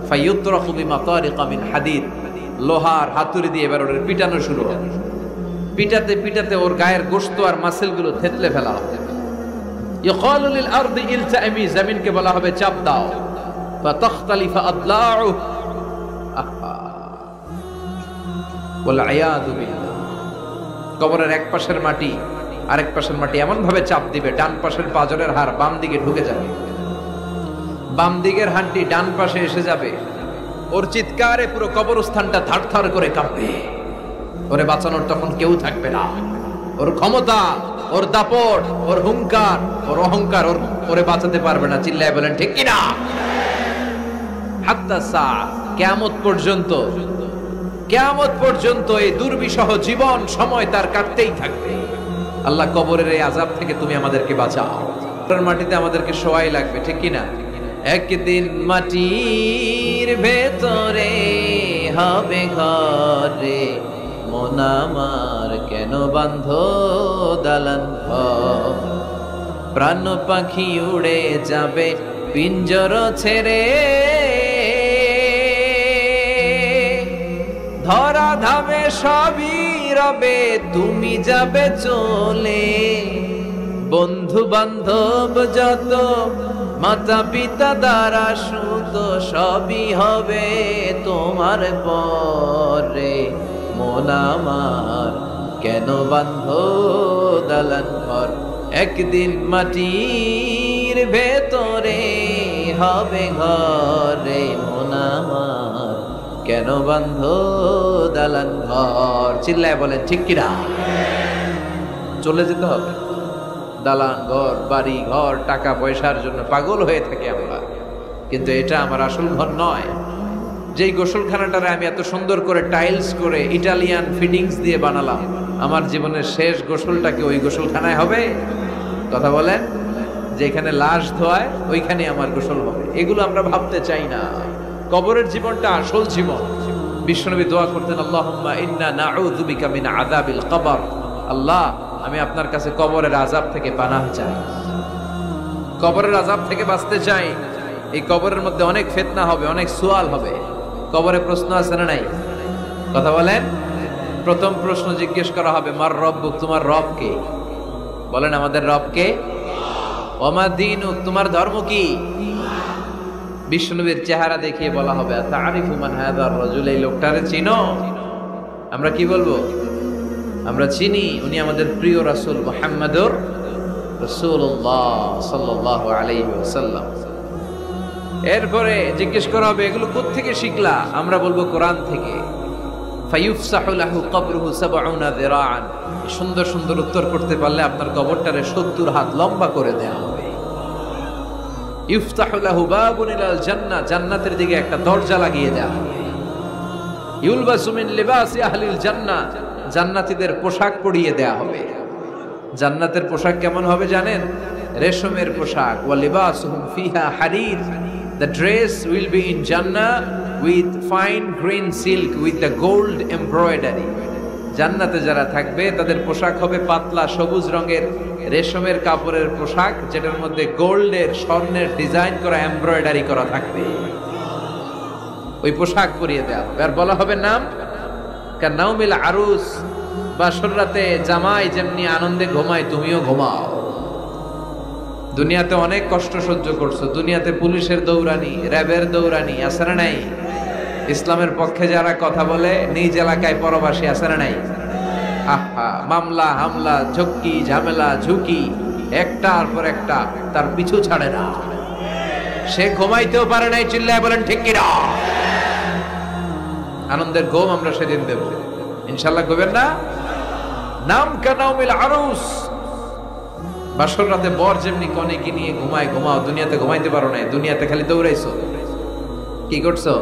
ফায়ুতরাকু বিমাতারিকা মিন হাদিদ, লোহার হাতুড়ি দিয়ে এবার ওর পিটানো শুরু হবে। পিটাতে পিটাতে ওর গায়ের গোশত আর মাসেলগুলো থেতলে ফেলা হবে। ইয়কালু লিল আরদি ইলতাইমি, জমিনকে বলা হবে চাপ দাও। ফাতাখতালিফা আদলাউ, ওয়াল আয়াযু বিল্লাহ। কবরের এক পাশের মাটি আরেক পাশের মাটি এমন ভাবে চাপ দিবে, ডান পাশের পাঁজরের হাড় বাম দিকে ঢুকে যাবে, বাম দিকের হাড়টি ডান পাশে এসে যাবে। ওর চিৎকারে পুরো কবরস্থানটা থারথার করে কাঁপবে। ওরে বাঁচানোর তখন কেউ থাকবে না। ওর ক্ষমতা, ওর দাপট, ওর হুঙ্কার, ওর অহংকার ওরে বাঁচাতে পারবে না। চিল্লায় বলেন ঠিক কিনা? হাত্তা সা, কিয়ামত পর্যন্ত, কিয়ামত পর্যন্ত এই দুর্বিষহ জীবন সময় তার কাটতেই থাকবে। আল্লাহ, কবরের এই আযাব থেকে তুমি আমাদেরকে বাঁচাও। মাটিতে আমাদেরকে শোয়াই লাগবে, ঠিক কিনা? একদিন মাটির ভেতরে হবে ঘরে, মন আমার কেন বান্ধ দালান ঘর। প্রাণ পাখি উড়ে যাবে পিঞ্জর ছেড়ে, ধরা ধামে সবই রবে তুমি যাবে চলে। বন্ধু বান্ধব যত, মাতা পিতা দ্বারা সুত, সবই হবে তোমার পরে। মন আমার কেন বান্ধ দালান ঘর, একদিন মাটির ভেতরে হবে ঘরে। মন আমার কেন বান্ধ দালান ঘর। চিল্লায় বলেন ঠিক কিনা? চলে যেতে হবে। দালান ঘর, বাড়ি ঘর, টাকা পয়সার জন্য পাগল হয়ে থাকি আমরা, কিন্তু এটা আমার আসল ঘর নয়। যেই গোসলখানাটারে আমি এত সুন্দর করে টাইলস করে ইটালিয়ান ফিটিংস দিয়ে বানালাম, আমার জীবনের শেষ গোসলটাকে ওই গোসলখানায় হবে? কথা বলেন। যেখানে লাশ ধোয়ায় ওইখানে আমার গোসল হবে, এগুলো আমরা ভাবতে চাই না। কবরের জীবনটা আসল জীবন। বিশ্বনবী দোয়া করতেন, আল্লাহুম্মা ইন্না নাউযু বিকা মিন আযাবিল কবর। আল্লাহ, আমি আপনার কাছে কবরের আযাব থেকে পানাহ চাই, কবরের আযাব থেকে বাঁচতে চাই। এই কবরের মধ্যে অনেক ফিতনা হবে, অনেক সুয়াল হবে। কবরে প্রশ্ন আছে না নাই? কথা বলেন। প্রথম প্রশ্ন জিজ্ঞেস করা হবে, মার রব্বুক, তোমার রব কে? বলেন, আমাদের রব কে? ওমা দীনুক, তোমার ধর্ম কি? বিশ্বনবীর চেহারা দেখিয়ে বলা হবে, তারিফু মান হাযার রাজুল, এই লোকটারে চিনো? আমরা কি বলবো? আমরা চিনি, উনি আমাদের প্রিয় রাসূল মুহাম্মদুর রাসূলুল্লাহ সাল্লাল্লাহু আলাইহি ওয়াসাল্লাম। এরপরে জিজ্ঞেস করা হবে, এগুলো কোত্থেকে শিখলা? আমরা বলবো কোরআন থেকে। ফায়ুফসাহু লাহু কবরুহু ৭০ যিরাআন। সুন্দর সুন্দর উত্তর করতে পারলে আপনার কবরটারে ৭০ হাত লম্বা করে দেয়া হবে। ইফতাহু লাহু বাবুন ইলাল জান্নাহ, জান্নাতের দিকে একটা দরজা লাগিয়ে দেয়া হবে। ইউলবাসু মিন লিবাসি আহলিল জান্নাহ, জান্নাতীদের পোশাক পরিয়ে দেয়া হবে। জান্নাতের পোশাক কেমন হবে জানেন? রেশমের পোশাক। ওয়া লিবাসুহুম ফিহা হারির, the dress will be in Jannah with fine green silk with the gold embroidery. জান্নাতে যারা থাকবে তাদের পোশাক হবে পাতলা সবুজ রঙের রেশমের কাপড়ের পোশাক, যেটার মধ্যে গোল্ডের, স্বর্ণের ডিজাইন করা, এমব্রয়ডারি করা থাকবে। ওই পোশাক পরিয়ে দেওয়া হবে। আর বলা হবে নাম কান্নাউমিল আরুস, বাসর রাতে জামাই যেমনি আনন্দে ঘুমায় তুমিও ঘুমাও। দুনিয়াতে অনেক কষ্ট সহ্য করছো, দুনিয়াতে পুলিশের দৌড়ানি, র্যাবের দৌড়ানি, আছে না নাই? ইসলামের পক্ষে যারা কথা বলে নিজ এলাকায় পরবাসী, আছে না নাই? আহা, মামলা হামলা, ঝক্কি ঝামেলা ঝুঁকি একটার পর একটা, তার পিছু ছাড়ে না। সে ঘুমাইতেও পারে নাই। চিল্লায় বলেন ঠিক কিনা? আনন্দের ঘুম আমরা সেদিন দেব ইনশাআল্লাহ। ঘুমেন না? নাম কানাউমিল আরুস, বাসর রাতে বর যেমনি কনেকে নিয়ে ঘুমায় ঘুমাও। দুনিয়াতে ঘুমাইতে পারো না, দুনিয়াতে খালি দৌড়াইছো। কি করছো?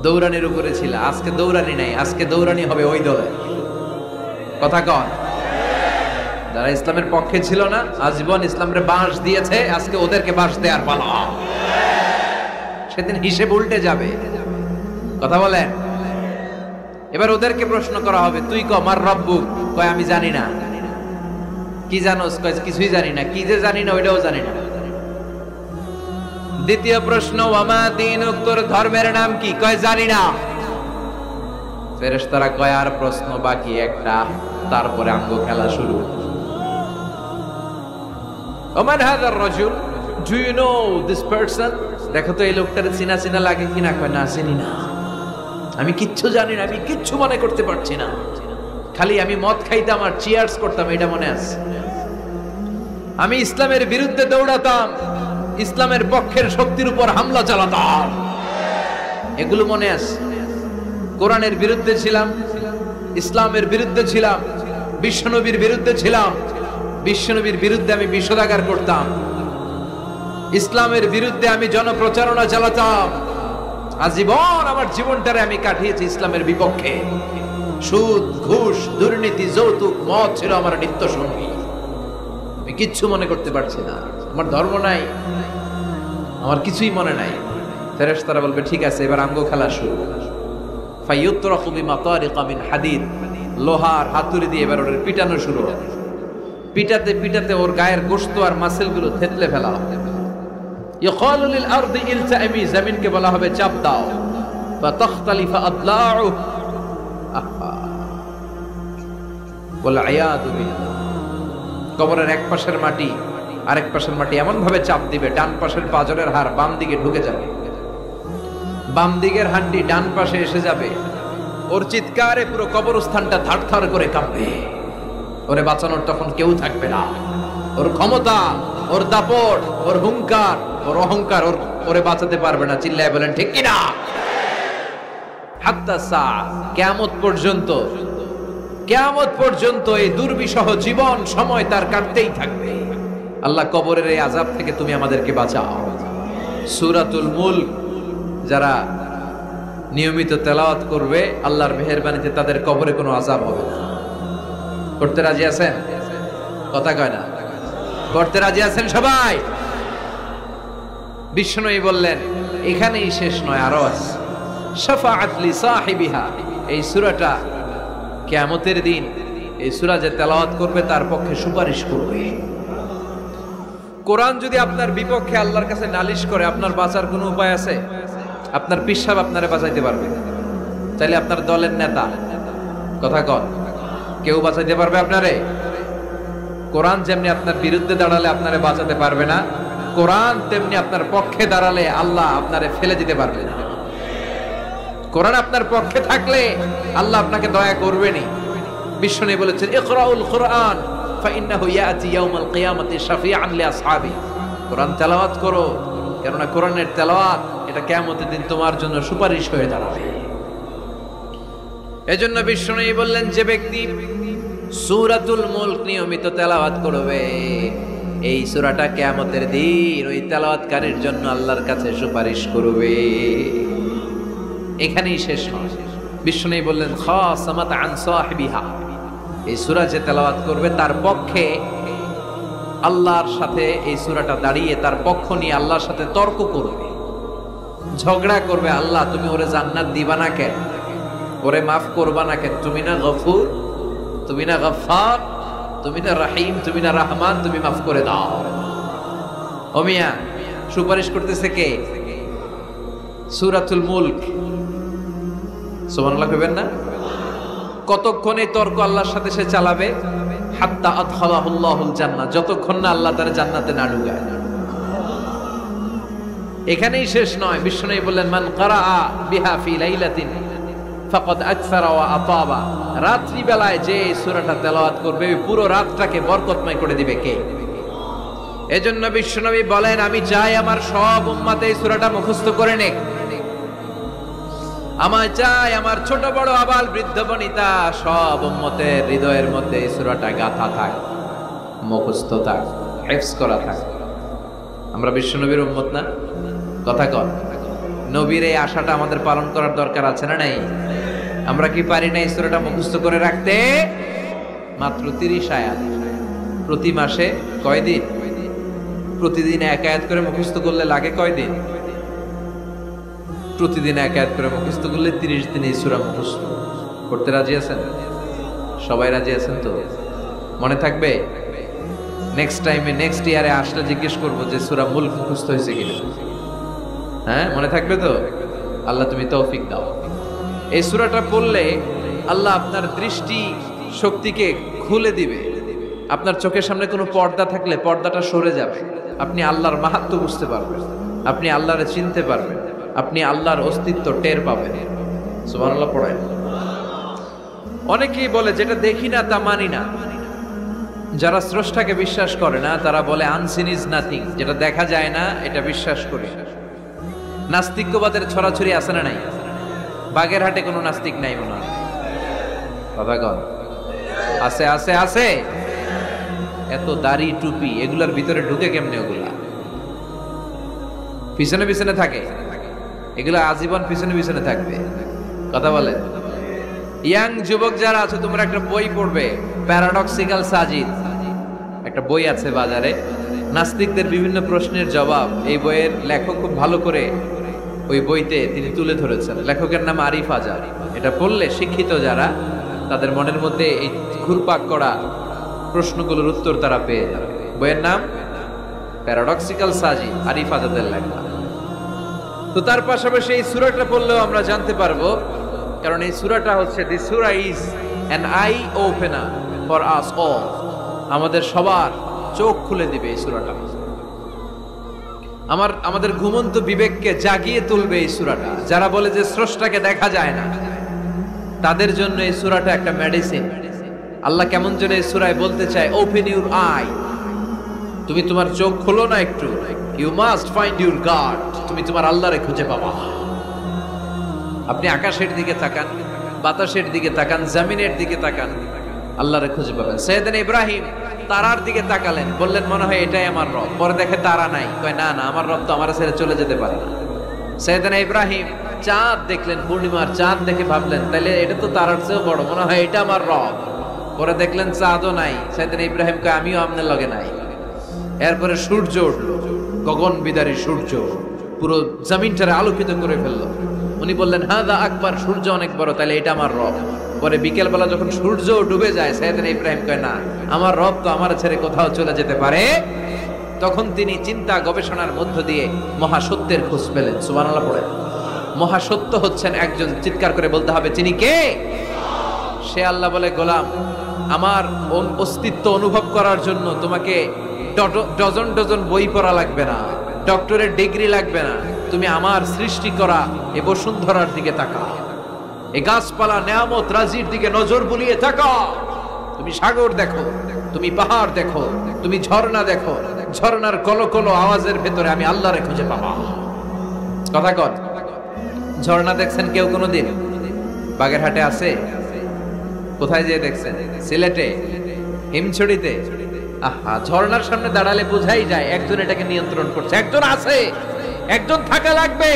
দৌড়ানির উপরে ছিল। আজকে দৌড়ানি নাই, আজকে দৌড়ানি হবে ওই দলে। কথা কন। যারা ইসলামের পক্ষে ছিল না, আজীবন ইসলামের বাঁশ দিয়েছে, আজকে ওদেরকে বাঁশ দেওয়ার পালা। সেদিন হিসেব উল্টে যাবে। কথা বলেন। এবার ওদেরকে প্রশ্ন করা হবে, তুই ক মার রব্বুক? কয় আমি জানি না। কি জানোস? কয় কিছুই জানি না। কি যে জানি না ওইটাও জানি না। দ্বিতীয় প্রশ্ন, ওয়ামা দীনুক, তোর ধর্মের নাম কি? কয় জানি না। ফেরেশতারা কয় আর প্রশ্ন বাকি একটা, তারপরে আঙ্গ খেলা শুরু। ওমান হাযার রাজুল, do you know this person? দেখো তো এই লোকটার চিনা চিনা লাগে কিনা। কয় না, চিনি না, আমি কিচ্ছু জানি না, আমি কিচ্ছু মনে করতে পারছি না, খালি আমি মদ খাইতাম আর চিয়ার্স করতাম, এটা মনে আছে। আমি ইসলামের বিরুদ্ধে দৌড়াতাম, ইসলামের পক্ষের শক্তির উপর হামলা চালাতাম, এগুলো মনে আছে। কোরআনের বিরুদ্ধে ছিলাম, ইসলামের বিরুদ্ধে ছিলাম, বিশ্বনবীর বিরুদ্ধে ছিলাম, বিশ্বনবীর বিরুদ্ধে আমি বিষোদাগার করতাম, ইসলামের বিরুদ্ধে আমি জনপ্রচারণা চালাতাম। আজীবন আমার জীবনটারে আমি কাটিয়েছি ইসলামের বিপক্ষে। সুদ, ঘুষ, দুর্নীতি, যৌতুক, মদ ছিল আমার নিত্য সঙ্গী। আমি কিচ্ছু মনে করতে পারছি না, আমার ধর্ম নাই, আমার কিছুই মনে নাই। ফেরেশতারা বলবে ঠিক আছে, এবার আঙ্গ খেলা শুরু। ফায়ুতরাকু বিমাতারিকা মিন হাদিদ, লোহার হাতুড়ি দিয়ে এবার ওর পিটানো শুরু হবে। পিটাতে পিটাতে ওর গায়ের গোশত আর মাসেলগুলো থেতলে ফেলা হবে। ইয়কালু লিল আরদি ইলতাইমি, জমিনকে বলা হবে চাপ দাও। ফাতাখতালিফা আদলাউ, ওয়াল আয়াদু বিল্লাহ। কবরের এক পাশের মাটি আরেক পাশের মাটি এমন ভাবে চাপ দিবে, ডান পাশের পাজরের হাড় বাম দিকে ঢুকে যাবে, বাম দিকের হাড্ডি ডান পাশে এসে যাবে। ওর চিৎকারে পুরো কবরস্থানটা থারথার করে কাঁপবে। ওরে বাঁচানোর তখন কেউ থাকবে না। ওর ক্ষমতা, ওর দাপট, ওর হুঙ্কার, ওর অহংকার ওরে বাঁচাতে পারবে না। চিল্লায় বলেন ঠিক কিনা? হাত্তা সা, কিয়ামত পর্যন্ত, কিয়ামত পর্যন্ত এই দুর্বিষহ জীবন সময় তার কাটতেই থাকবে। আল্লাহ কবরের এই আযাব থেকে তুমি আমাদেরকে বাঁচাও। সূরাতুল মুলক যারা নিয়মিত তেলাওয়াত করবে, আল্লাহর মেহেরবানিতে তাদের কবরে কোনো আযাব হবে না। করতে রাজি আছেন? কথা কয় না, করতে রাজি আছেন সবাই? বিষ্ণুই বললেন এখানেই শেষ নয়, আরো আছে। শাফাআত লি সাহিবিহা, এই সূরাটা কিয়ামতের দিন এই সূরা যে তেলাওয়াত করবে তার পক্ষে সুপারিশ করবে। কোরআন যদি আপনার বিপক্ষে আল্লাহর কাছে নালিশ করে, আপনার বাঁচার কোনো উপায় আছে? আপনার পীর সাহেব আপনারে বাঁচাইতে পারবে? তাইলে আপনার দলের নেতা, কথা কন, কেউ বাঁচাইতে পারবে আপনারে? কোরআন যেমনি আপনার বিরুদ্ধে দাঁড়ালে আপনারে বাঁচাতে পারবে না, কোরআন তেমনি আপনার পক্ষে দাঁড়ালে আল্লাহ আপনারে ফেলে দিতে পারবে না। কোরআন আপনার পক্ষে থাকলে আল্লাহ আপনাকে দয়া করবেনই। বিষ্ণু বলেছেন ইকরাউল কুরআন ফাইন্নাহু ইয়াতি ইয়াউমাল কিয়ামাতি শাফিআন লিআসহাবি। কোরআন তেলাওয়াত করো, কেননা কোরআনের তেলাওয়াত এটা কিয়ামতের দিন তোমার জন্য সুপারিশ হয়ে দাঁড়াবে। এজন্য বিষ্ণু বললেন যে ব্যক্তি সূরাতুল মুলক নিয়মিত তেলাওয়াত করবে, এই সূরাটা কিয়ামতের দিন ওই তেলাওয়াতকারীর জন্য আল্লাহর কাছে সুপারিশ করবে। এখানেই শেষ নয়, বিষ্ণু বললেন খাসামাত আন সাহিবিহা, এই সূরা যে তেলাওয়াত করবে তার পক্ষে আল্লাহর সাথে এই সূরাটা দাঁড়িয়ে তার পক্ষ নিয়ে আল্লাহর সাথে তর্ক করবে, ঝগড়া করবে। আল্লাহ তুমি ওরে জান্নাত দিবা না কেন? ওরে মাফ করবা না কেন? তুমি না গফুর, তুমি না গফফার, তুমি না রহিম, তুমি না রহমান, তুমি মাফ করে দাও। ও মিয়া, সুপারিশ করতেছে কে? সূরাতুল মুলক। সুবহানাল্লাহ কইবেন না? কতক্ষণ এই তর্ক আল্লাহর সাথে সে চালাবে? হাত্তা আদখালাহুল্লাহুল জান্নাহ, যতক্ষণ না আল্লাহ তার জান্নাতে না ঢুকায়। এখানেই শেষ নয়, বিষ্ণু বললেন মান ক্বারাআ বিহা ফি লাইলাতিন ফাকাদ আকসারা ওয়া আতাবা, রাত্রি বেলায় যে সূরাটা তেলাওয়াত করবে পুরো রাতটাকে বরকতময় করে দিবে কে? এজন্য বিশ্বনবী বলেন আমি চাই আমার সব উম্মত এই সূরাটা মুখস্থ করে নেক। আমার চাই আমার ছোট বড় আবাল বৃদ্ধ বনিতা সব উম্মতের হৃদয়ের মধ্যে এই সূরাটা গাঁথা থাক, মুখস্থ থাক, হিফজ করা থাক। আমরা বিশ্বনবীর উম্মত না? কথা কন। নবীর এই আশাটা আমাদের পালন করার দরকার আছে না নাই? আমরা কি পারি না এই সূরাটা মুখস্থ করে রাখতে? মাত্র 30 আয়াত, প্রতি মাসে কয়দিন? প্রতিদিন এক আয়াত করে মুখস্থ করলে লাগে কয়দিন? প্রতিদিন এক আয়াত করে মুখস্থ করলে 30 দিনে এই সূরা মুখস্থ করতে রাজি আছেন? সবাই রাজি আছেন তো? মনে থাকবে? নেক্সট টাইমে নেক্সট ইয়ারে আসলে জিজ্ঞেস করবো যে সূরা মুলক মুখস্থ হয়েছে কিনা। হ্যাঁ, মনে থাকবে তো? আল্লাহ তুমি তৌফিক দাও। এই সূরাটা পড়লে আল্লাহ আপনার দৃষ্টি শক্তিকে খুলে দিবে। আপনার চোখের সামনে কোনো পর্দা থাকলে পর্দাটা সরে যাবে। আপনি আল্লাহর মাহাত্ম্য বুঝতে পারবেন, আপনি আল্লাহরে চিনতে পারবেন, আপনি আল্লাহর অস্তিত্ব টের পাবেন। সুবহানাল্লাহ পড়েন। অনেকেই বলে যেটা দেখি না তা মানি না। যারা স্রষ্টাকে বিশ্বাস করে না তারা বলে আনসিন ইজ নাথিং, যেটা দেখা যায় না এটা বিশ্বাস করি। নাস্তিক্যবাদের ছড়াছড়ি আছে না নাই? বাগেরহাটে কোনো নাস্তিক নাই মনে হয়, কথা কন। আছে আছে আছে। এত দাড়ি টুপি এগুলার ভিতরে ঢুকে কেমনে? ওগুলা পিছনে পিছনে থাকে, এগুলা আজীবন পিছনে পিছনে থাকবে। কথা বলে। ইয়াং যুবক যারা আছে তোমরা একটা বই পড়বে, প্যারাডক্সিক্যাল সাজিদ, একটা বই আছে বাজারে, নাস্তিকদের বিভিন্ন প্রশ্নের জবাব। এই বইয়ের লেখক খুব ভালো করে ওই বইতে তিনি তুলে ধরেছেন। লেখকের নাম আরিফ আজাদ। এটা পড়লে শিক্ষিত যারা, তাদের মনের মধ্যে এই ঘুরপাক করা প্রশ্নগুলোর উত্তর তারা পেয়ে যাবে। বইয়ের নাম প্যারাডক্সিক্যাল সাজিদ, আরিফ আজাদের লেখা। তো তার পাশাপাশি এই সূরাটা পড়লেও আমরা জানতে পারবো, কারণ এই সূরাটা হচ্ছে দি সূরা is an eye opener for us all. আমাদের সবার চোখ খুলে দিবে এই সূরাটা। আমাদের ঘুমন্ত বিবেককে জাগিয়ে তুলবে এই সূরাটা। যারা বলে যে স্রষ্টাকে দেখা যায় না, তাদের জন্য এই সূরাটা একটা মেডিসিন। আল্লাহ কেমন যেন এই সূরায় বলতে চায়, ওপেন ইউর আই। তুমি তোমার চোখ খোলো না একটু। You must find your god. তুমি তোমার আল্লাহরে খুঁজে পাবা। আপনি আকাশের দিকে তাকান, বাতাসের দিকে তাকান, জমিনের দিকে তাকান, আল্লাহরে খুঁজে পাবেন। সাইয়েদনা ইব্রাহিম তারার দিকে তাকালেন, বললেন মনে হয় এটাই আমার রব। পরে দেখে তারা নাই, কয় না না, আমার রব তো আমার ছেড়ে চলে যেতে পারে না। সাইয়েদনা ইব্রাহিম চাঁদ দেখলেন, পূর্ণিমার চাঁদ দেখে ভাবলেন তাহলে এটা তো তারার চেয়েও বড়, মনে হয় এটা আমার রব। পরে দেখলেন চাঁদও নাই। সাইয়েদনা ইব্রাহিম কয় আমিও আপনার লগে নাই। এরপরে সূর্য উঠলো, গগন বিদারী সূর্য পুরো জমিনটারে আলোকিত করে ফেললো। উনি বললেন হাদা আকবার, সূর্য অনেক বড়, তাহলে এটা আমার রব। পরে বিকেল বেলা যখন সূর্য ডুবে যায়, সাইয়েদনা ইব্রাহিম কয় না, আমার রব তো আমার ছেড়ে কোথাও চলে যেতে পারে। তখন তিনি চিন্তা গবেষণার মধ্য দিয়ে মহাসত্যের খোঁজ পেলেন। সুবহানাল্লাহ পড়ে। মহাসত্য হচ্ছেন একজন, চিৎকার করে বলতে হবে তিনি কে? সে আল্লাহ বলে, গোলাম আমার অস্তিত্ব অনুভব করার জন্য তোমাকে ডজন ডজন বই পড়া লাগবে না, ডক্টরের ডিগ্রি লাগবে না। তুমি আমার সৃষ্টি করা এ বসুন্ধরার দিকে তাকাও, এই গাছপালা নেয়ামত রাজির দিকে নজর বুলিয়ে তাকাও। তুমি সাগর দেখো, তুমি পাহাড় দেখো, তুমি ঝর্ণা দেখো। ঝর্ণার কলকল আওয়াজের ভেতরে আমি আল্লাহরে খুঁজে পাবা। কথা কর। ঝর্ণা দেখছেন কেউ কোনোদিন? বাগেরহাটে আছে? কোথায় যেয়ে দেখছেন? সিলেটে, হিমছড়িতে। আহা, ঝর্ণার সামনে দাঁড়ালে বোঝাই যায় একজন এটাকে নিয়ন্ত্রণ করছে। একজন আছে, একজন থাকা লাগবে,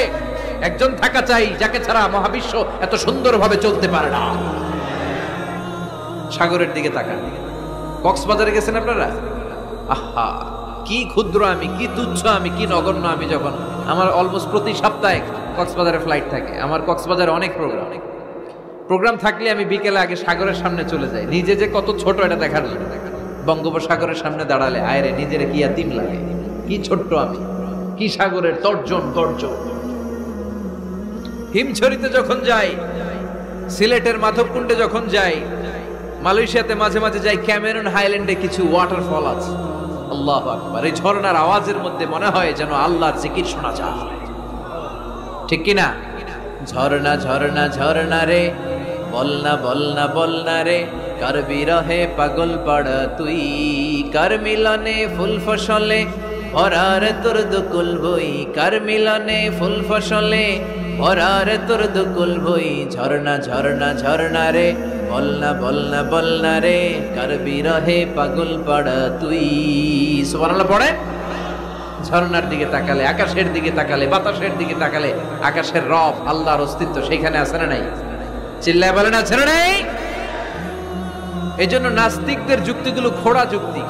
একজন থাকা চাই, যাকে ছাড়া মহাবিশ্ব এত সুন্দরভাবে চলতে পারে না। সাগরের দিকে তাকান। কক্সবাজারে গেছেন আপনারা? আহা, কি ক্ষুদ্র আমি, কি তুচ্ছ আমি, কি নগণ্য আমি। যখন আমার অলমোস্ট প্রতি সপ্তাহে কক্সবাজারে ফ্লাইট থাকে, আমার কক্সবাজারে অনেক প্রোগ্রাম থাকলে আমি বিকেলে আগে সাগরের সামনে চলে যাই, নিজে যে কত ছোট এটা দেখার জন্য। বঙ্গোপসাগরের সামনে দাঁড়ালে আয়রে নিজের কি এতিম লাগে, কি ছোট্ট আমি, কি সাগরের তর্জন গর্জন। হিমছড়িতে যখন যাই, সিলেটের মাধবকুণ্ডে যখন যাই, মালয়েশিয়াতে মাঝে মাঝে যাই, ক্যামেরন হাইল্যান্ডে কিছু ওয়াটারফল আছে। আল্লাহু আকবার। এই ঝর্ণার আওয়াজের মধ্যে মনে হয় যেন আল্লাহর জিকির শোনা যায়, ঠিক কিনা? ঝর্ণা ঝর্ণা ঝর্ণা রে, বলনা বলনা বলনা রে, কার বিরহে পাগল পাড়া তুই, কার মিলনে ফুল ফসলে ভরার তোর দুকুল বই, কার মিলনে ফুল ফসলে ভরার তোর দুকুল বই। ঝর্ণা ঝর্ণা ঝর্ণা রে, বলনা বলনা বলনা রে, কার বিরহে পাগল পাড়া তুই। সুবহানাল্লাহ পড়ে। ঝর্ণার দিকে তাকালে, আকাশের দিকে তাকালে, বাতাসের দিকে তাকালে আকাশের রব আল্লাহর অস্তিত্ব সেখানে আছে না নাই? চিল্লায় বলেন আছে না নাই? এই জন্য নাস্তিকদের যুক্তিগুলো খোড়া যুক্তি।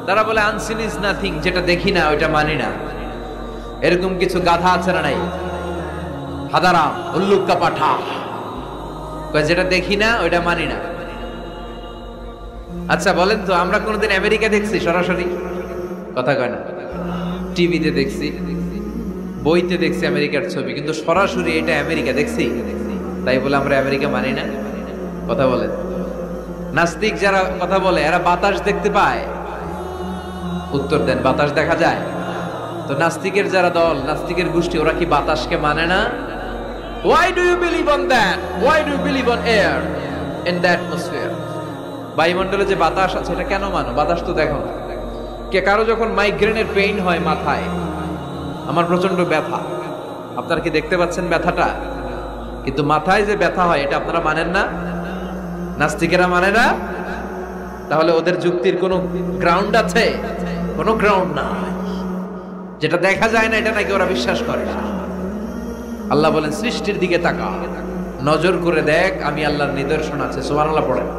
তারা বলে আনসিন ইজ নাথিং, যেটা দেখি না ওইটা মানি না। এরকম কিছু গাধা আছে না নাই? হাদারাম, উল্লুক্কা পাঠা, যেটা দেখি না ওইটা মানি না। আচ্ছা বলেন তো, আমরা কোনোদিন আমেরিকা দেখছি সরাসরি? কথা কয় না। টিভিতে দেখছি, বইতে দেখছি আমেরিকার ছবি, কিন্তু সরাসরি এটা আমেরিকা দেখছি, তাই বলে আমরা আমেরিকা মানি না? কথা বলেন। নাস্তিক যারা কথা বলে এরা বাতাস দেখতে পায়? উত্তর দেন, বাতাস দেখা যায়? তো নাস্তিকের যারা দল, নাস্তিকের গোষ্ঠী, ওরা কি বাতাসকে মানে না? Why do you believe on that? Why do you believe on air in the atmosphere? বায়ুমণ্ডলে যে বাতাস আছে এটা কেন মানো? বাতাস তো দেখো না। কে কারো যখন মাইগ্রেনের পেইন হয় মাথায়, আমার প্রচন্ড ব্যথা, আপনারা কি দেখতে পাচ্ছেন ব্যথাটা? কিন্তু মাথায় যে ব্যথা হয় এটা আপনারা মানেন না, নাস্তিকেরা মানে না। তাহলে ওদের যুক্তির কোনো গ্রাউন্ড আছে? কোনো গ্রাউন্ড না। যেটা দেখা যায় না এটা নাকি ওরা বিশ্বাস করে না। আল্লাহ বলেন সৃষ্টির দিকে তাকা, নজর করে দেখ, আমি আল্লাহর নিদর্শন আছে। সুবহানাল্লাহ পড়েন।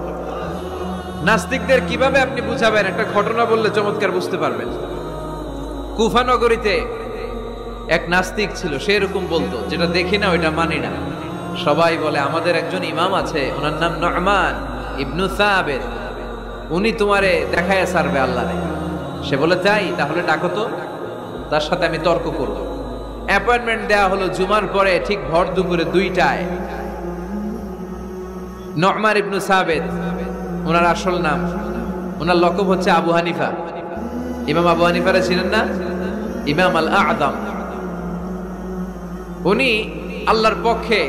নাস্তিকদের কিভাবে আপনি বুঝাবেন? একটা ঘটনা বললে চমৎকার বুঝতে পারবেন। কুফা নগরীতে এক নাস্তিক ছিল, সে এরকম বলতো, যেটা দেখি না ওইটা মানি না। সবাই বলে আমাদের একজন ইমাম আছে, ওনার নাম নু'মান ইবনু সাবিত, উনি তোমারে দেখায় ছাড়বে আল্লাহরে। সে বলে তাই? তাহলে ডাকো তো, তার সাথে আমি তর্ক করব। অ্যাপয়েন্টমেন্ট দেওয়া হলো জুমার পরে ঠিক ভর দুপুরে 2টায়। নু'মান ইবনু সাবিত ওনার আসল নাম, ওনার লকব হচ্ছে আবু হানিফা। ইমাম আবু হানিফারে ছিলেন না? ইমাম আল আ'দাম। উনি আল্লাহর পক্ষে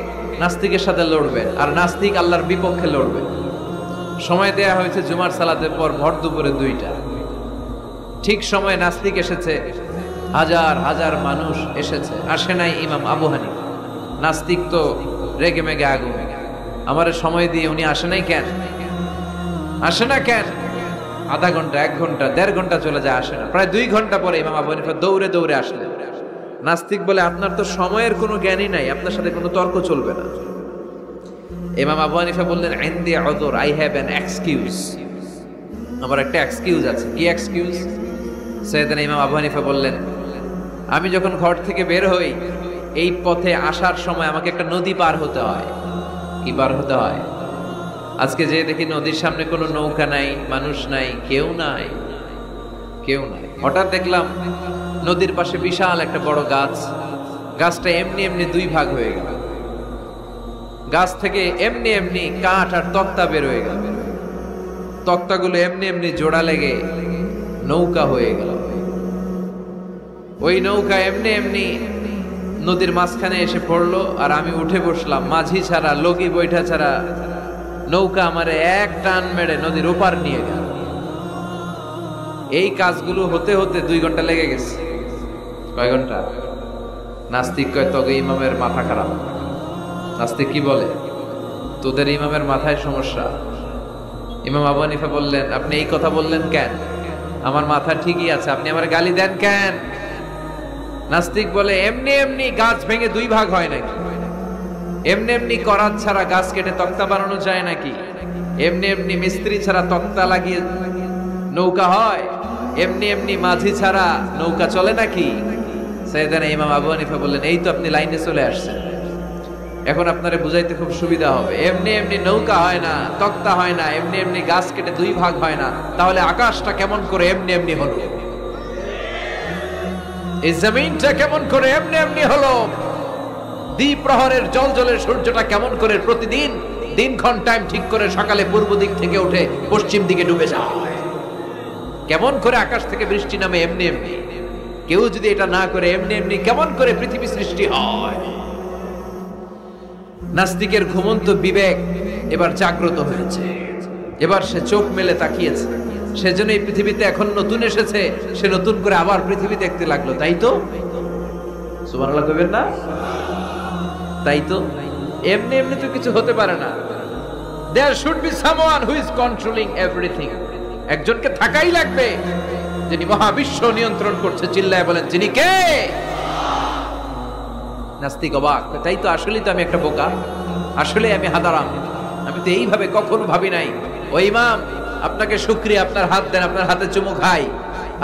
নাস্তিকের সাথে লড়বেন, আর নাস্তিক আল্লাহর বিপক্ষে লড়বে। সময় দেয়া হয়েছে জুমার সালাতের পর ভর দুপুরে 2টা। ঠিক সময় নাস্তিক এসেছে, হাজার হাজার মানুষ এসেছে, আসে নাই ইমাম আবু হানিফা। নাস্তিক তো রেগে মেগে আগুন, আমার সময় দিয়ে উনি আসে নাই কেন? আসে না কেন? আধা ঘন্টা, 1 ঘন্টা, 1.5 ঘন্টা চলে যায়, আসে না। প্রায় 2 ঘন্টা পরে ইমাম আবু হানিফা দৌড়ে দৌড়ে আসলেন। নাস্তিক বলে আপনার তো সময়ের কোনো জ্ঞানই নাই, আপনার সাথে কোনো তর্ক চলবে না। ইমাম আবু হানিফা বললেন ইনদি উযর, আই হ্যাভ অ্যান এক্সকিউজ, আমার একটা এক্সকিউজ আছে। কি এক্সকিউজ? সাইয়েদনা ইমাম আবু হানিফা বললেন, আমি যখন ঘর থেকে বের হই, এই পথে আসার সময় আমাকে একটা নদী পার হতে হয়। কি পার হতে হয়? আজকে যে দেখি নদীর সামনে কোনো নৌকা নাই, মানুষ নাই, কেউ নাই, কেউ নাই। হঠাৎ দেখলাম নদীর পাশে বিশাল একটা বড় গাছ, গাছটা এমনি এমনি 2 ভাগ হয়ে গেল। গাছ থেকে এমনি এমনি কাঠ আর তক্তা বের হয়ে গেল, তক্তাগুলো এমনি এমনি জোড়া লেগে নৌকা হয়ে গেল। ওই নৌকা এমনি এমনি নদীর মাঝখানে এসে পড়লো, আর আমি উঠে বসলাম। মাঝি ছাড়া, লগি বৈঠা ছাড়া নৌকা আমারে এক টান মেরে নদীর ওপার নিয়ে গেল। এই কাজগুলো হতে হতে 2 ঘন্টা লেগে গেছে। কয় ঘন্টা? নাস্তিক কয় তবে ইমামের মাথা খারাপ। নাস্তিক কি বলে? তোদের ইমামের মাথায় সমস্যা। ইমাম আবু হানিফা বললেন, আপনি এই কথা বললেন কেন? আমার মাথা ঠিকই আছে, আপনি আমার গালি দেন কেন? নাস্তিক বলে এমনি এমনি গাছ ভেঙে 2 ভাগ হয় নাকি? এমনি এমনি করাত ছাড়া গাছ কেটে তক্তা বানানো যায় নাকি? এমনি এমনি মিস্ত্রি ছাড়া তক্তা লাগিয়ে নৌকা হয়? এমনি এমনি মাঝি ছাড়া নৌকা চলে নাকি? সাইয়েদনা ইমাম আবু হানিফা বললেন, এই তো আপনি লাইনে চলে আসছেন, এখন আপনারে বুঝাইতে খুব সুবিধা হবে। এমনি এমনি নৌকা হয় না, তক্তা হয় না, এমনি এমনি গাছ কেটে 2 ভাগ হয় না, তাহলে আকাশটা কেমন করে এমনি এমনি হলো? এই জমিনটা কেমন করে এমনি এমনি হলো? দ্বিপ্রহরের জলজলের সূর্যটা কেমন করে প্রতিদিন দিনক্ষণ টাইম ঠিক করে সকালে পূর্ব দিক থেকে উঠে পশ্চিম দিকে ডুবে যায়? কেমন করে আকাশ থেকে বৃষ্টি নামে এমনি এমনি? কেউ যদি এটা না করে এমনি এমনি কেমন করে পৃথিবী সৃষ্টি হয়? নাস্তিকের ঘুমন্ত বিবেক এবার জাগ্রত হয়েছে, এবার সে চোখ মেলে তাকিয়েছে। সেজন্য এই পৃথিবীতে এখন নতুন এসেছে, সে নতুন করে আবার পৃথিবী দেখতে লাগলো। তাই তো? সুবহানাল্লাহ কইবেন না? তাই তো? এমনি এমনি তো কিছু হতে পারে না। There should be someone who is controlling everything. একজনকে থাকাই লাগবে যিনি মহাবিশ্ব নিয়ন্ত্রণ করছে। চিল্লায় বলেন, যিনি কে? নাস্তিক অবাক, তাই তো, আসলেই তো আমি একটা বোকা, আসলে আমি হাদারাম, আমি তো এইভাবে কখনো ভাবি নাই। ও ইমাম, আপনাকে শুকরিয়া, আপনার হাত দেন, আপনার হাতে চুমু খাই,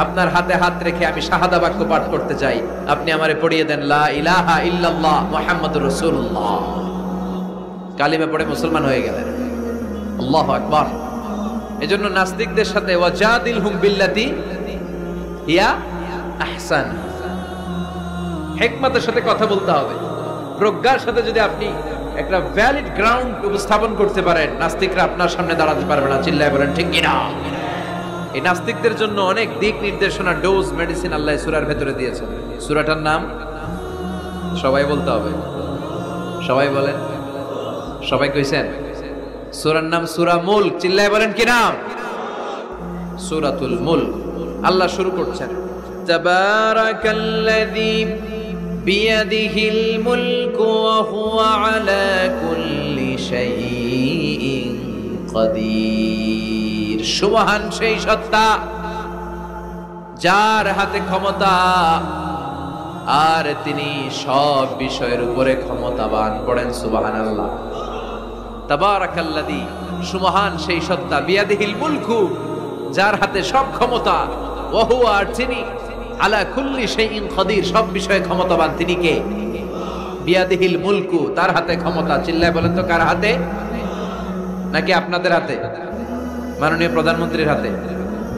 আপনার হাতে হাত রেখে আমি শাহাদা বাক্য পাঠ করতে চাই, আপনি আমারে পড়িয়ে দেন লা ইলাহা ইল্লাল্লাহ মুহাম্মাদুর রাসূলুল্লাহ। কালিমা পড়ে মুসলমান হয়ে গেলেন। আল্লাহু আকবার। এজন্য নাস্তিকদের সাথে ওয়াজাদিলহুম বিল্লাতি হিয়া আহসান, হিকমতের সাথে কথা বলতে হবে। প্রজ্ঞার সাথে যদি আপনি একটা ভ্যালিড গ্রাউন্ড উপস্থাপন করতে পারেন, নাস্তিকরা আপনার সামনে দাঁড়াতে পারবে না। চিল্লায় বলেন ঠিক কিনা? এই নাস্তিকদের জন্য অনেক দিক নির্দেশনা, ডোজ, মেডিসিন আল্লাহ সূরার ভেতরে দিয়েছেন। সূরাটার নাম সবাই বলতে হবে। সবাই বলেন, সবাই কইছেন? সূরার নাম সূরা মুলক। চিল্লায় বলেন কি নাম? সূরাতুল মুলক। আল্লাহ শুরু করছেন, তাবারাকাল্লাযী বিয়াদিহিল মুলকু ওয়া হুয়া আলা কুল্লি শাইইন কাদির। সুবহান সেই সত্তা যার হাতে ক্ষমতা আর তিনি সব বিষয়ের উপরে ক্ষমতাবান। পড়েন সুবহানাল্লাহ। তাবারাকাল্লাযী, সুবহান সেই সত্তা, বিয়াদিহিল মুলকু, যার হাতে সব ক্ষমতা, ওয়া হুয়া, আর তিনি, আলা কুল্লি শাইইন কাদির, সব বিষয়ে ক্ষমতাবান। তিনি কে? বিয়াদিহিল মুলকু, তার হাতে ক্ষমতা। চিল্লায় বলেন তো কার হাতে? নাকি আপনাদের হাতে? মাননীয় প্রধানমন্ত্রীর হাতে?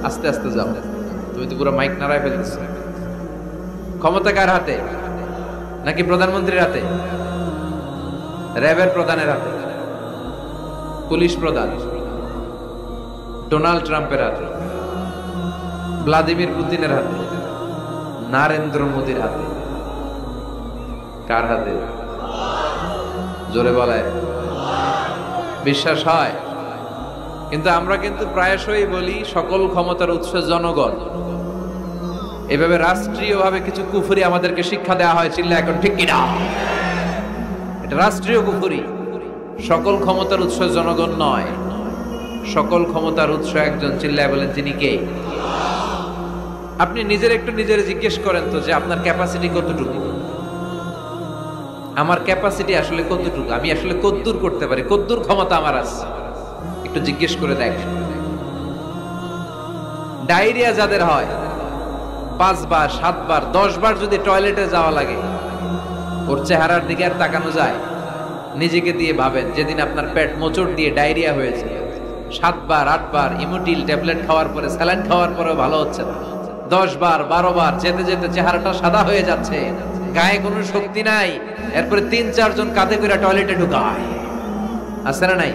আস্তে আস্তে যাও, তুমি তো পুরো মাইক নাড়ায় ফেলতেছো। ক্ষমতা কার হাতে? নাকি প্রধানমন্ত্রীর হাতে? র্যাবের প্রধানের হাতে? পুলিশ প্রধান? ডোনাল্ড ট্রাম্পের হাতে? ভ্লাদিমির পুতিনের হাতে? নরেন্দ্র মোদীর হাতে? কার হাতে? জোরে বলায় বিশ্বাস হয়? কিন্তু আমরা কিন্তু প্রায়শই বলি সকল ক্ষমতার উৎস জনগণ। এভাবে রাষ্ট্রীয়ভাবে কিছু কুফরি আমাদেরকে শিক্ষা দেওয়া হয়। চিল্লা এখন ঠিক কিনা? এটা রাষ্ট্রীয় কুফরি। সকল ক্ষমতার উৎস জনগণ নয়, সকল ক্ষমতার উৎস একজন। চিল্লায় বলেন তিনি কে? আপনি নিজের একটু নিজের জিজ্ঞেস করেন তো যে আপনার ক্যাপাসিটি কতটুকু? আমার ক্যাপাসিটি আসলে কতটুকু? আমি আসলে কদ্দুর করতে পারি, কদ্দুর ক্ষমতা আমার আছে? একটু জিজ্ঞেস করে দেখেন। ডায়রিয়া যাদের হয়, 5 বার 7 বার 10 বার যদি টয়লেটে যাওয়া লাগে, ওর চেহারার দিকে আর তাকানো যায়? নিজেকে দিয়ে ভাবেন, যেদিন আপনার পেট মোচড় দিয়ে ডায়রিয়া হয়েছে, 7 বার 8 বার ইমোটিল ট্যাবলেট খাওয়ার পরে, স্যালাইন খাওয়ার পরেও ভালো হচ্ছে না, 10 বার 12 বার যেতে যেতে চেহারাটা সাদা হয়ে যাচ্ছে, গায়ে কোনো শক্তি নাই, এরপরে 3-4 জন কাঁধে করে টয়লেটে ঢুকায়, আছে না নাই?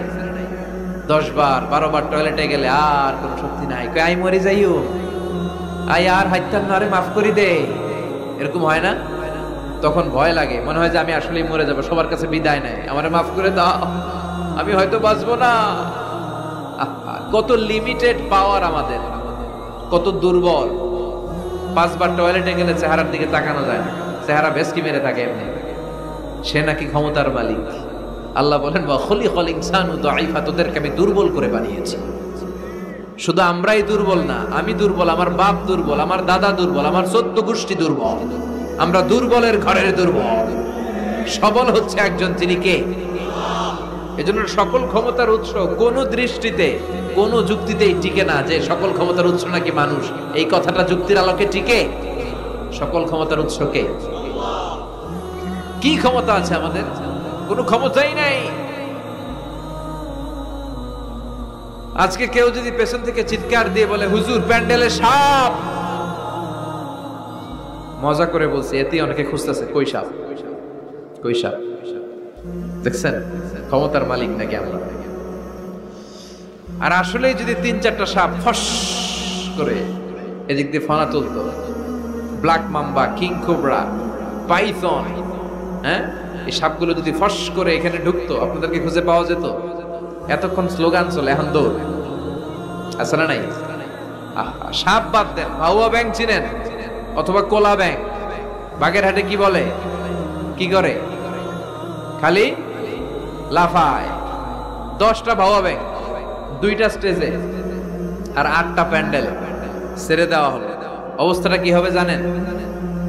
10 বার 12 বার টয়লেটে গেলে আর কোনো শক্তি নাই, কই আই মরে যাইও, আই আর হাইতাম না রে, মাফ করি দে, এরকম হয় না? তখন ভয় লাগে, মনে হয় যে আমি আসলেই মরে যাব, সবার কাছে বিদায় নেয়, আমারে মাফ করে দাও, আমি হয়তো বাঁচবো না। কত লিমিটেড পাওয়ার আমাদের, কত দুর্বল। 5 বার টয়লেটে গেলে চেহারার দিকে তাকানো যায় না, চেহারা ভেস্কি মেরে থাকে এমনি। সে নাকি ক্ষমতার মালিক। আল্লাহ বলেন, ওয়া খুলিকাল ইনসানু দাঈফা, তোদেরকে আমি দুর্বল করে বানিয়েছি। শুধু আমরাই দুর্বল না, আমি দুর্বল, আমার বাপ দুর্বল, আমার দাদা দুর্বল, আমার 14 গোষ্ঠী দুর্বল। আমরা দুর্বলের ঘরের দুর্বল। সবল হচ্ছে একজন, তিনি কে? এজন্য সকল ক্ষমতার উৎস কোন দৃষ্টিতে, কোন যুক্তিতেই টিকে না যে সকল ক্ষমতার উৎস নাকি মানুষ। এই কথাটা যুক্তির আলোকে টিকে? সকল ক্ষমতার উৎস কে? কি ক্ষমতা আছে আমাদের? কোনো ক্ষমতাই নাই। আজকে কেউ যদি পেছন থেকে চিৎকার দিয়ে বলে, হুজুর প্যান্ডেলে সাপ, মজা করে বলছি, এতে অনেকে খুঁজতেছে কই সাপ, কই সাপ। দেখছেন ক্ষমতার মালিক নাকি আমরা? আর আসলে যদি 3-4টা সাপ ফস করে এদিক দিয়ে ফনা তুলতো, black mamba, king cobra, python, হ্যাঁ, এই সাপগুলো যদি ফস করে এখানে ঢুকতো, আপনাদেরকে খুঁজে পাওয়া যেত? এতক্ষণ স্লোগান চলে, এখন দৌড়। আসলে নাই? সাপ বাদ দেন, ভাউয়া ব্যাং চিনেন? অথবা কোলা ব্যাং? বাগেরহাটে কি বলে, কি করে? খালি লাফায়। 10টা ভাউয়া ব্যাং, 2টা স্টেজে আর 8টা প্যান্ডেলে ছেড়ে দেওয়া হলো, অবস্থাটা কি হবে জানেন?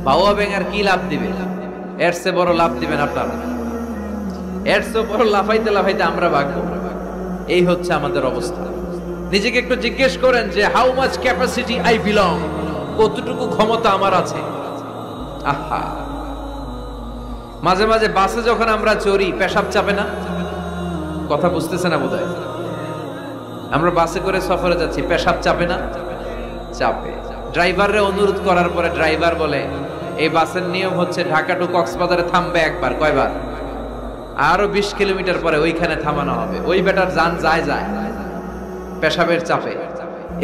ভাউয়া ব্যাং আর কি লাভ দিবে? এর চেয়ে বড় লাভ দিবেন আপনারা? এর চেয়ে বড় লাফাইতে লাফাইতে আমরা ভাগবো। এই হচ্ছে আমাদের অবস্থা। নিজেকে একটু জিজ্ঞেস করেন যে how much capacity I belong, কতটুকু ক্ষমতা আমার আছে। আহা, মাঝে মাঝে বাসে যখন আমরা চড়ি, পেশাব চাপে না? কথা বুঝতেছে না বোধহয়। আমরা বাসে করে সফরে যাচ্ছি, পেশাব চাপে না? চাপে। ড্রাইভাররে অনুরোধ করার পরে ড্রাইভার বলে, এই বাসের নিয়ম হচ্ছে ঢাকা টু কক্সবাজারে থামবে একবার, কয়বার? আরো 20 কিলোমিটার পরে ওইখানে থামানো হবে। ওই বেটার যান যায় পেশাবের চাপে।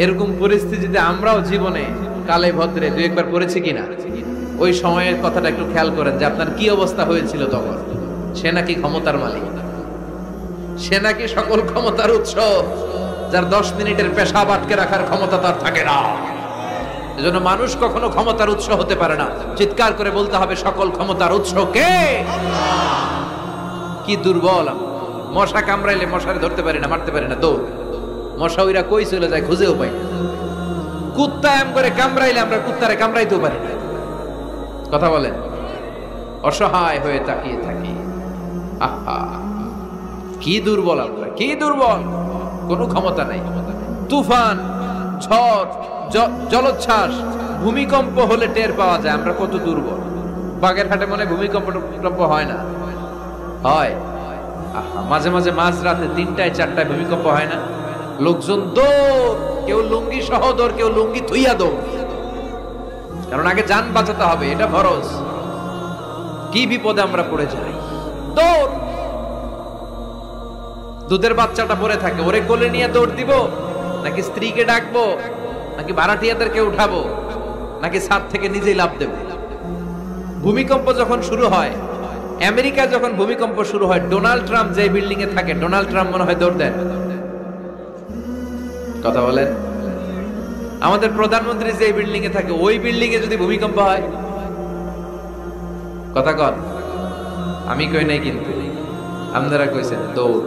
এরকম পরিস্থিতিতে আমরাও জীবনে কালে ভদ্রে দুই একবার পড়েছি কিনা? ওই সময়ের কথাটা একটু খেয়াল করেন যে আপনার কি অবস্থা হয়েছিল তখন। সে নাকি ক্ষমতার মালিক, সে নাকি সকল ক্ষমতার উৎস, যার 10 মিনিটের পেশাব আটকে রাখার ক্ষমতা তার থাকে না। এজন্য মানুষ কখনো ক্ষমতার উৎস হতে পারে না। চিৎকার করে বলতে হবে, সকল ক্ষমতার উৎস কে? কি দুর্বল! মশা কামড়াইলে মশারে ধরতে পারি না, মারতে পারি না, দৌড়। মশা ওইরা কই চলে যায় খুঁজেও পাই না। কুত্তা এম করে কামড়াইলে আমরা কুত্তারে কামড়াইতেও পারি না। কথা বলেন, অসহায় হয়ে তাকিয়ে থাকি। আহা, কি দুর্বল আমরা, কি দুর্বল! কোনো ক্ষমতা নাই। তুফান, ঝড়, জলোচ্ছ্বাস, ভূমিকম্প হলে টের পাওয়া যায় আমরা কত দুর্বল। বাগেরহাটে মনে ভূমিকম্প হয় না? হয়। আহা, মাঝে মাঝে মাঝরাতে 3টায় 4টায় ভূমিকম্প হয় না? লোকজন দৌড়, কেউ লুঙ্গি সহ দৌড়, কেউ লুঙ্গি থুইয়া দৌড়, কারণ আগে জান বাঁচাতে হবে, এটা ফরজ। কি বিপদে আমরা পড়ে যাই! দৌড়। দুধের বাচ্চাটা পড়ে থাকে, ওরে কোলে নিয়ে দৌড় দিব, নাকি স্ত্রীকে ডাকবো, নাকি ভাড়াটিয়াদেরকে উঠাবো, নাকি ছাদ থেকে নিজেই লাফ দেব? ভূমিকম্প যখন শুরু হয়, আমেরিকায় যখন ভূমিকম্প শুরু হয়, ডোনাল্ড ট্রাম্প যে বিল্ডিং এ থাকে, ডোনাল্ড ট্রাম্প মনে হয় দৌড় দেন। কথা বলেন, আমাদের প্রধানমন্ত্রী যে বিল্ডিং এ থাকে, ওই বিল্ডিং এ যদি ভূমিকম্প হয়, কথা কন, আমি কই নাই কিন্তু আপনারা কইছেন। দৌড়,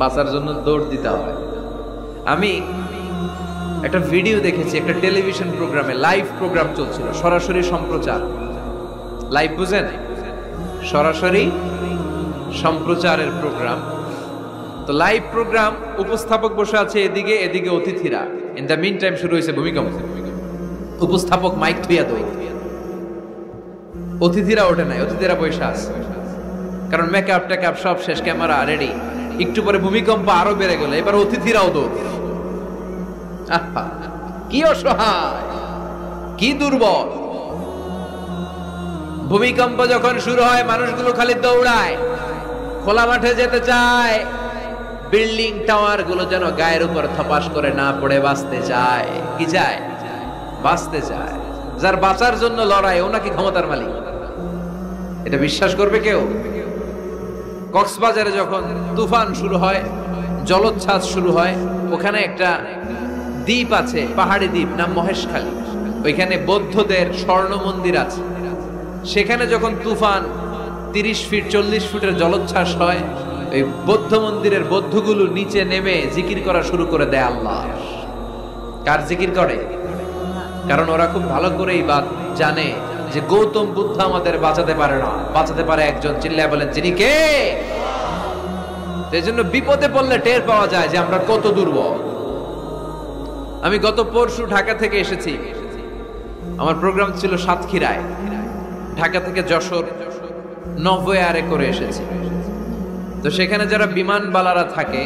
বাঁচার জন্য দৌড় দিতে হয়। আমি একটা ভিডিও দেখেছি, একটা টেলিভিশন প্রোগ্রামে, লাইভ প্রোগ্রাম চলছিল, সরাসরি সম্প্রচার। লাইভ বুঝেন? সরাসরি সম্প্রচারের প্রোগ্রাম। তো লাইভ প্রোগ্রাম, উপস্থাপক বসে আছে এদিকে, এদিকে অতিথিরা। ইন দ্য মিন টাইম শুরু হয়েছে ভূমিকম্প। উপস্থাপক মাইক থুইয়া দই, অতিথিরা ওঠে নাই, অতিথিরা বসে আছে, কারণ মেকআপ টেকআপ সব শেষ, ক্যামেরা রেডি। একটু পরে ভূমিকম্প আরো বেড়ে গেল, এবার অতিথিরাও দৌড়। আহা, কি অসহায়, কি দুর্বল! ভূমিকম্প যখন শুরু হয়, মানুষগুলো খালি দৌড়ায়, খোলা মাঠে যেতে চায়। বিল্ডিং টাওয়ার গুলো যেন গায়ের উপর থপাস করে না পড়ে বাঁচতে চায়। কি চায়? বাঁচতে চায়। যার বাঁচার জন্য লড়াই, ও নাকি ক্ষমতার মালিক। এটা বিশ্বাস করবে কেউ? কক্সবাজারে যখন তুফান শুরু হয়, জলোচ্ছ্বাস শুরু হয়, ওখানে একটা দ্বীপ আছে, পাহাড়ি দ্বীপ, নাম মহেশখালী। ওইখানে বৌদ্ধদের স্বর্ণ মন্দির আছে। সেখানে যখন তুফান 30 ফিট 40 ফুটের জলোচ্ছ্বাস হয়, ওই বৌদ্ধ মন্দিরের বৌদ্ধগুলো নিচে নেমে জিকির করা শুরু করে দেয় আল্লাহ। কার জিকির করে? কারণ ওরা খুব ভালো করেই জানে যে গৌতম বুদ্ধ আমাদের বাঁচাতে পারে না, বাঁচাতে পারে একজন। চিল্লায় বলেন, যিনি কে? এই জন্য বিপদে পড়লে টের পাওয়া যায় যে আমরা কত দুর্বল। আমি গত পরশু ঢাকা থেকে এসেছি, আমার প্রোগ্রাম ছিল সাতক্ষীরায়। ঢাকা থেকে যশোর নভোয়ারে করে এসেছি। তো সেখানে যারা বিমানবালারা থাকে,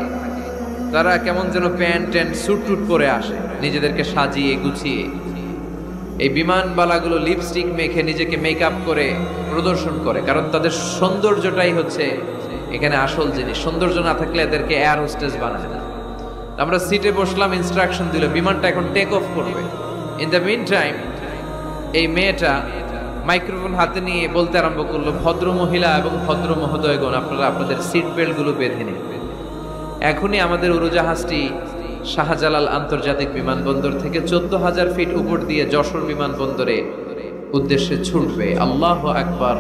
তারা কেমন যেন প্যান্ট ট্যান্ট স্যুট টুট পরে আসে, নিজেদেরকে সাজিয়ে গুছিয়ে। এই বিমানবালাগুলো লিপস্টিক মেখে নিজেকে মেকআপ করে প্রদর্শন করে, কারণ তাদের সৌন্দর্যটাই হচ্ছে এখানে আসল জিনিস। সৌন্দর্য না থাকলে এদেরকে এয়ার হোস্টেস বানায় না। আমরা সিটে বসলাম, ইনস্ট্রাকশন দিল বিমানটা এখন টেক অফ করবে। ইন দ্য মিন টাইম এই মেয়েটা মাইক্রোফোন হাতে নিয়ে বলতে আরম্ভ করলো, ভদ্র মহিলা এবং ভদ্র মহোদয়গণ, আপনারা আপনাদের সিট বেল্ট গুলো বেঁধে নিন। এখনই আমাদের উড়োজাহাজটি শাহজালাল আন্তর্জাতিক বিমানবন্দর থেকে 14,000 ফিট উপর দিয়ে যশোর বিমানবন্দরে উদ্দেশ্যে ছুটবে। আল্লাহু আকবার,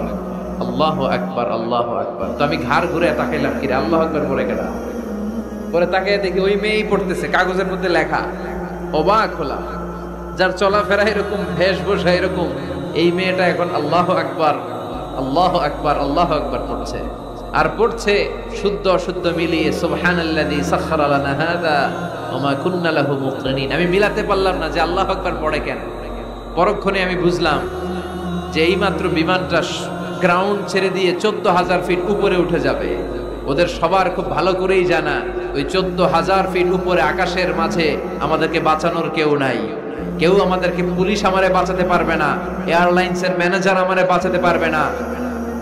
আল্লাহু আকবার, আল্লাহু আকবার। তো আমি ঘাড় ঘুরে তাকাইলাম, কি রে আল্লাহু আকবার বলে কেনা? পরে তাকিয়ে দেখি ওই মেয়েই পড়তেছে, কাগজের মধ্যে লেখা। অবাক হলাম, যার চলাফেরা এরকম, বেশভূষা এরকম, এই মেয়েটা এখন আল্লাহু আকবার, আল্লাহু আকবার, আল্লাহু আকবার পড়ছে। আর পড়ছে শুদ্ধ অশুদ্ধ মিলিয়ে, সুবহানাল্লাযী সাখখারা লানা হাযা ওয়া মা কুন্না লাহু মুকরিনিন। আমি মিলাতে পারলাম না যে আল্লাহু আকবার পড়ে কেন। পরক্ষণে আমি বুঝলাম যে এইমাত্র বিমানটা গ্রাউন্ড ছেড়ে দিয়ে 14,000 ফিট উপরে উঠে যাবে। ওদের সবার খুব ভালো করেই জানা, ওই 14,000 ফিট উপরে আকাশের মাঝে আমাদেরকে বাঁচানোর কেউ নাই। কেউ আমাদেরকে, পুলিশ আমারে বাঁচাতে পারবে না, এয়ারলাইন্সের ম্যানেজার আমারে বাঁচাতে পারবে না,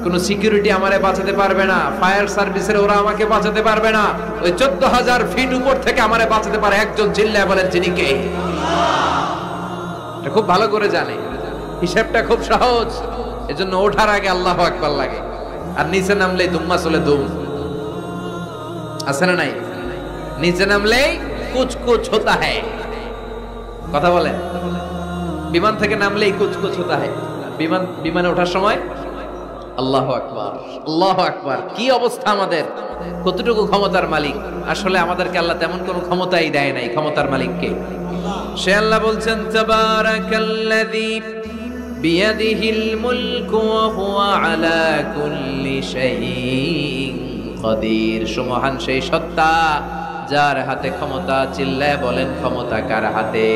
কোন সিকিউরিটি আমারে বাঁচাতে পারবে না, ফায়ার সার্ভিসের ওরা আমাকে বাঁচাতে পারবে না। ওই 14,000 ফিট উপর থেকে আমারে বাঁচাতে পারে একজন, চিল্লায় বলেন যিনি কে? এটা খুব ভালো করে জানে, হিসাবটা খুব সহজ। এজন্য ওঠার আগে আল্লাহু আকবার লাগে, আর নিচে নামলেই দুম্মা চলে দুম। আছে না নাই? নিচে নামলেই কুছ কুছ হোতা হ্যায়। কথা বলেন, বিমান থেকে নামলেই কুছ কুছ হোতা হ্যায়। বিমানে ওঠার সময় আল্লাহু আকবার, আল্লাহু আকবার। কি অবস্থা আমাদের, কতটুকু ক্ষমতার মালিক। আসলে আমাদেরকে আল্লাহ তেমন কোনো ক্ষমতাই দেয় নাই, ক্ষমতার মালিককে সে আল্লাহ বলছেন, তাবারাকাল্লাযী বিয়াদিহিল মুলকু ওয়া হুয়া আলা কুল্লি শাইইন কাদির। সুমহান সেই সত্তা যার হাতে ক্ষমতা, চিল্লায় বলেন ক্ষমতা কার হাতে?